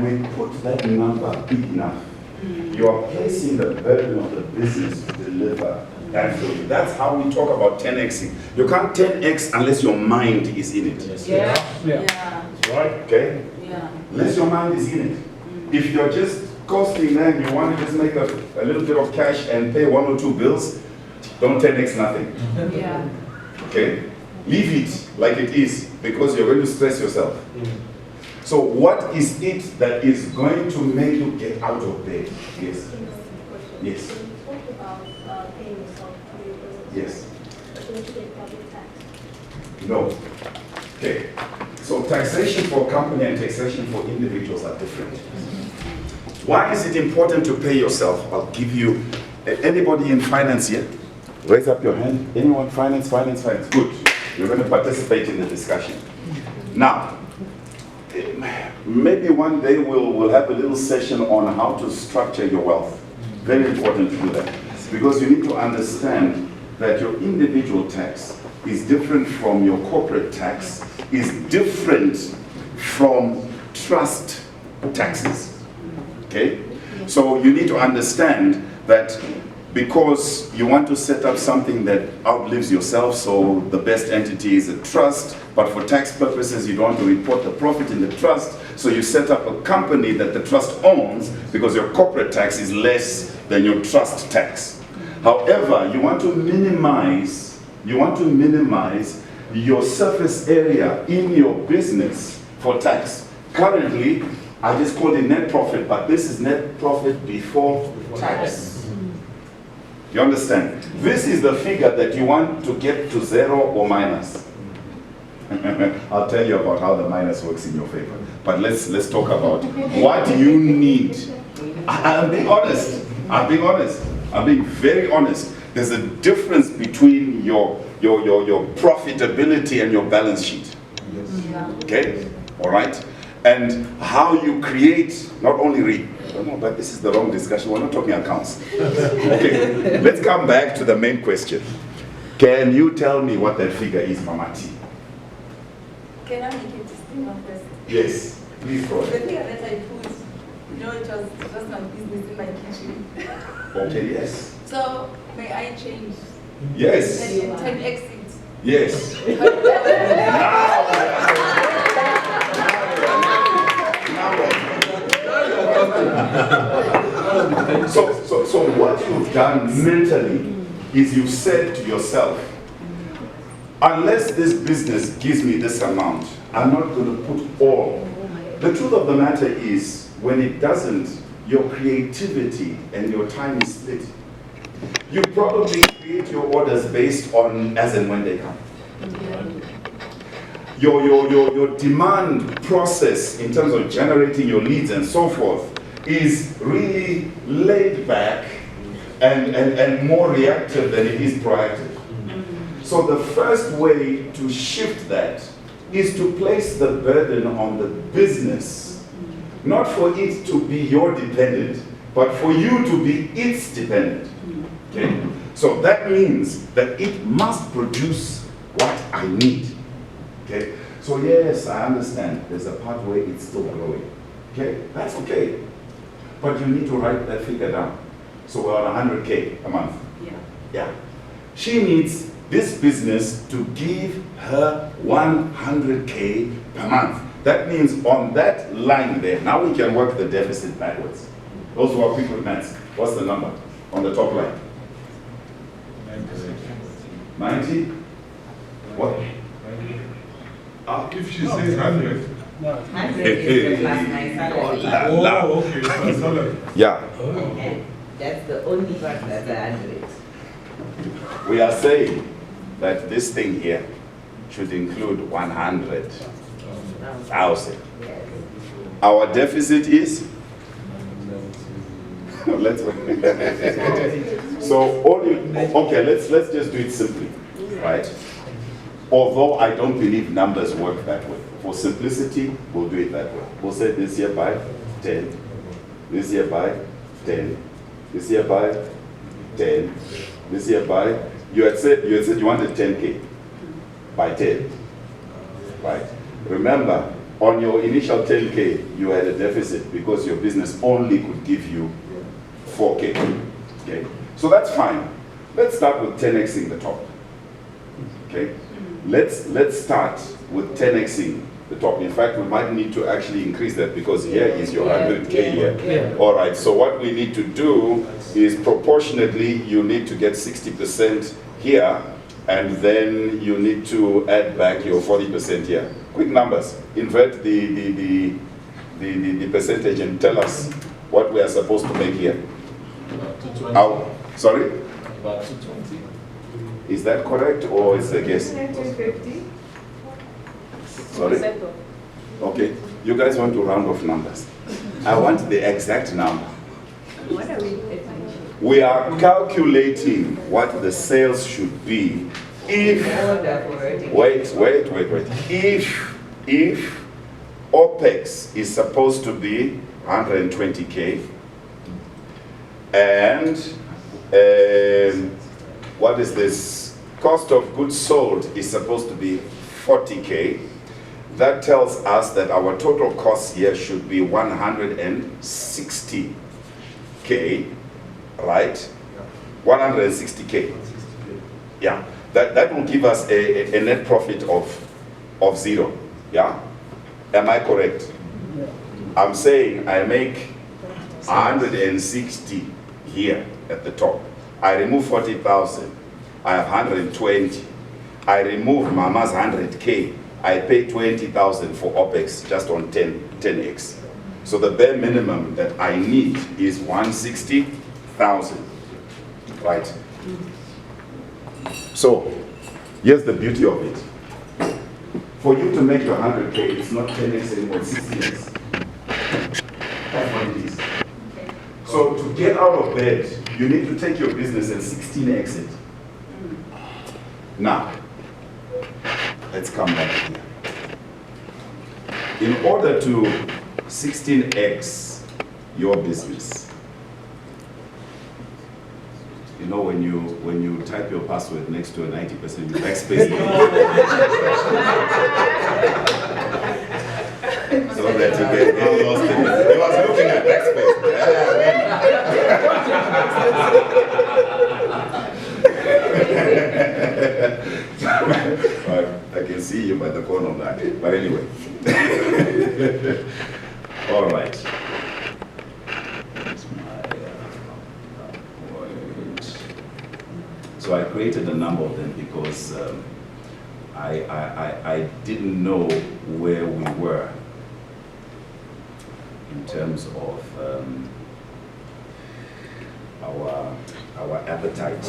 We put that number big enough. You are placing the burden of the business to deliver that for you. That's how we talk about 10xing. You can't 10x unless your mind is in it. Yeah. Right? Okay? Yeah. Unless your mind is in it. If you're just costing them, you want to just make a little bit of cash and pay 1 or 2 bills, don't 10x nothing. Yeah. Okay? Leave it like it is because you're going to stress yourself. So what is it that is going to make you get out of bed? Yes. Yes. Yes. No. Okay. So taxation for company and taxation for individuals are different. Why is it important to pay yourself? I'll give you, anybody in finance here? Raise up your hand. Anyone finance? Good. You're going to participate in the discussion. Now, maybe one day we'll have a little session on how to structure your wealth. Very important to do that. Because you need to understand that your individual tax is different from your corporate tax, is different from trust taxes. Okay? So you need to understand that because you want to set up something that outlives yourself, so the best entity is a trust, but for tax purposes you don't want to report the profit in the trust, so you set up a company that the trust owns because your corporate tax is less than your trust tax. However, you want to minimize your surface area in your business for tax. Currently, I just called it net profit, but this is net profit before tax. You understand? This is the figure that you want to get to 0 or minus. I'll tell you about how the minus works in your favor. But let's talk about what you need. I'm being honest. I'm being very honest. There's a difference between your profitability and your balance sheet. Okay? All right? And how you create, not only no, but this is the wrong discussion. We're not talking accounts. Okay, let's come back to the main question. Can you tell me what that figure is, Mama T? Can I make it distinct first? Yes, please go The ahead. figure that I put, it was just my business in my kitchen. Okay, yes. So, may I change? Yes. And 10 exit. Yes. So what you've done mentally is you've said to yourself, unless this business gives me this amount, I'm not going to put all. The truth of the matter is, when it doesn't, your creativity and your time is split. You probably create your orders based on as and when they come. Your demand process in terms of generating your leads and so forth is really laid back and more reactive than it is proactive. So the first way to shift that is to place the burden on the business, not for it to be your dependent, but for you to be its dependent. Okay? So that means that it must produce what I need. Okay? So yes, I understand there's a part where it's still growing. Okay? That's okay. But you need to write that figure down. So we're on 100K a month. Yeah. She needs this business to give her 100K per month. That means on that line there, now we can work the deficit backwards. Those who are quick with maths, what's the number on the top line? 90? What? If she says 100. No, 100 is the plus my salary. Oh, okay, plus salary. Yeah. And that's the only part that's 100. We are saying that this thing here should include 100,000. Yes. Our deficit is? Let's so okay, let's just do it simply, right? Although I don't believe numbers work that way. For simplicity, we'll do it that way. We'll say this year by 10, this year by 10, this year by 10, this year by, you had said you wanted 10K by 10, right? Remember, on your initial 10K, you had a deficit because your business only could give you 4K. Okay, so that's fine. Let's start with 10xing the top. Okay, let's start with 10xing the top. In fact, we might need to actually increase that because here is your 100K here. All right, so what we need to do is proportionately, you need to get 60% here, and then you need to add back your 40% here. Quick numbers. Invert the percentage and tell us what we are supposed to make here. About 220. Sorry? About 220. Is that correct or is it a guess? 250. Sorry? Okay. You guys want to round off numbers. I want the exact number. What are we getting? We are calculating what the sales should be if, if OPEX is supposed to be 120K and what is this? Cost of goods sold is supposed to be 40K. That tells us that our total cost here should be 160K, right? 160K. Yeah, that will give us a net profit of 0. Yeah, am I correct? I'm saying I make 160 here at the top. I remove 40,000. I have 120. I remove Mama's 100K. I pay 20,000 for OPEX just on 10x. So the bare minimum that I need is 160,000, right? So here's the beauty of it. For you to make your 100K, it's not 10x anymore, it's 16x. That's what it is. So to get out of bed, you need to take your business and 16x it. Now, let's come back here. In order to 16x your business, you know when you type your password next to a 90%, you backspace it. So that you get lost in it. He was looking at backspace. I can see you by the corner of that. But anyway. All right. So I created a number of them because I didn't know where we were in terms of our appetite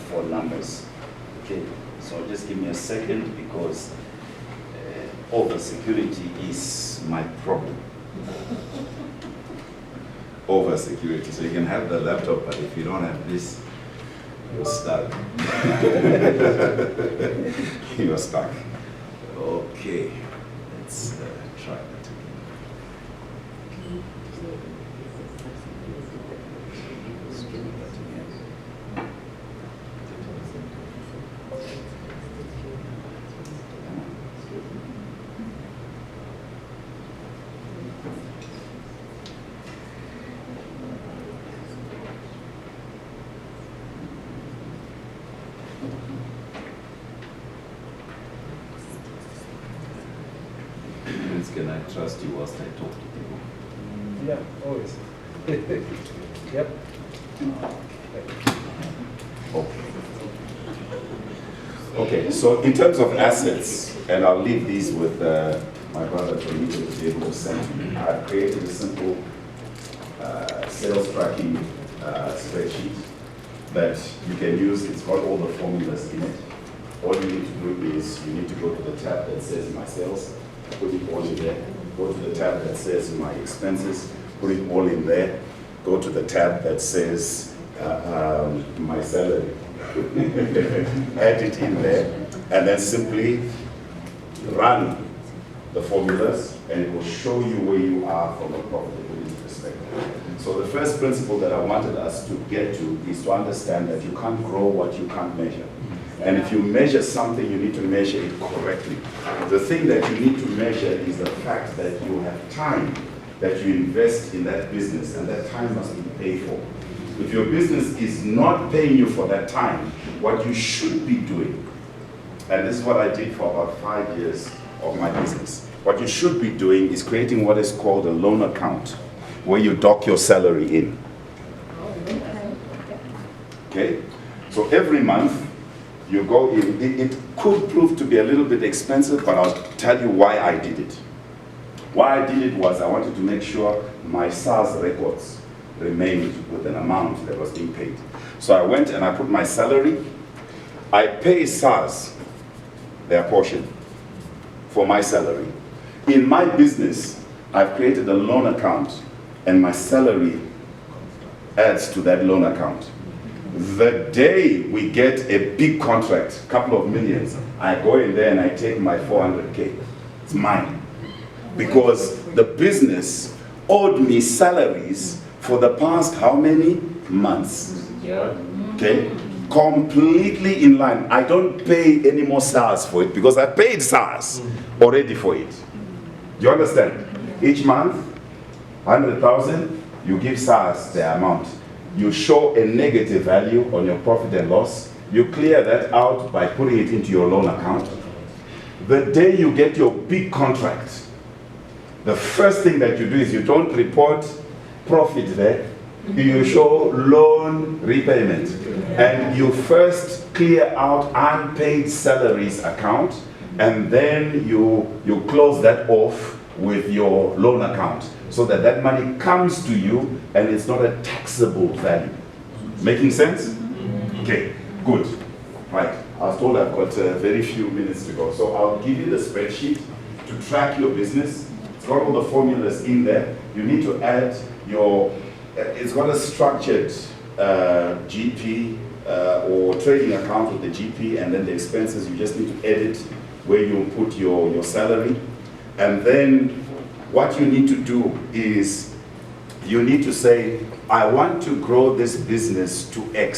for numbers. Okay, so just give me a second because over security is my problem. Over security. So you can have the laptop, but if you don't have this, you're stuck. You're stuck. Okay, let's try that again. Let's do that again. Can I trust you whilst I talk to people? Yeah, always. Yep. Okay, so in terms of assets, and I'll leave these with my brother to be able to send me. I've created a simple sales tracking spreadsheet that you can use. It's got all the formulas in it. All you need to do is you need to go to the tab that says my sales, put it all in there. Go to the tab that says my expenses, put it all in there. Go to the tab that says my salary, add it in there, and then simply run the formulas, and it will show you where you are from a profitability perspective. So the first principle that I wanted us to get to is to understand that you can't grow what you can't measure. And if you measure something, you need to measure it correctly. The thing that you need to measure is the fact that you have time that you invest in that business, and that time must be paid for. If your business is not paying you for that time, what you should be doing, and this is what I did for about 5 years of my business, what you should be doing is creating what is called a loan account, where you dock your salary in. Okay? So every month, you go in. It could prove to be a little bit expensive, but I'll tell you why I did it. Why I did it was I wanted to make sure my SARS records remained with an amount that was being paid. So I went and I put my salary. I pay SARS their portion for my salary. In my business, I've created a loan account, and my salary adds to that loan account. The day we get a big contract, a couple of millions, I go in there and I take my 400K. It's mine. Because the business owed me salaries for the past how many months? Okay? Completely in line. I don't pay any more SARS for it because I paid SARS already for it. Do you understand? Each month, 100,000, you give SARS the amount. You show a negative value on your profit and loss. You clear that out by putting it into your loan account. The day you get your big contract, the first thing that you do is you don't report profit there. You show loan repayment. And you first clear out unpaid salaries account, and then you close that off with your loan account, so that that money comes to you and it's not a taxable value. Making sense? Okay, good. Right, I was told I've got very few minutes to go, so I'll give you the spreadsheet to track your business. It's got all the formulas in there. You need to add your, it's got a structured GP or trading account with the GP, and then the expenses, you just need to edit where you put your salary. And then what you need to do is you need to say, I want to grow this business to X.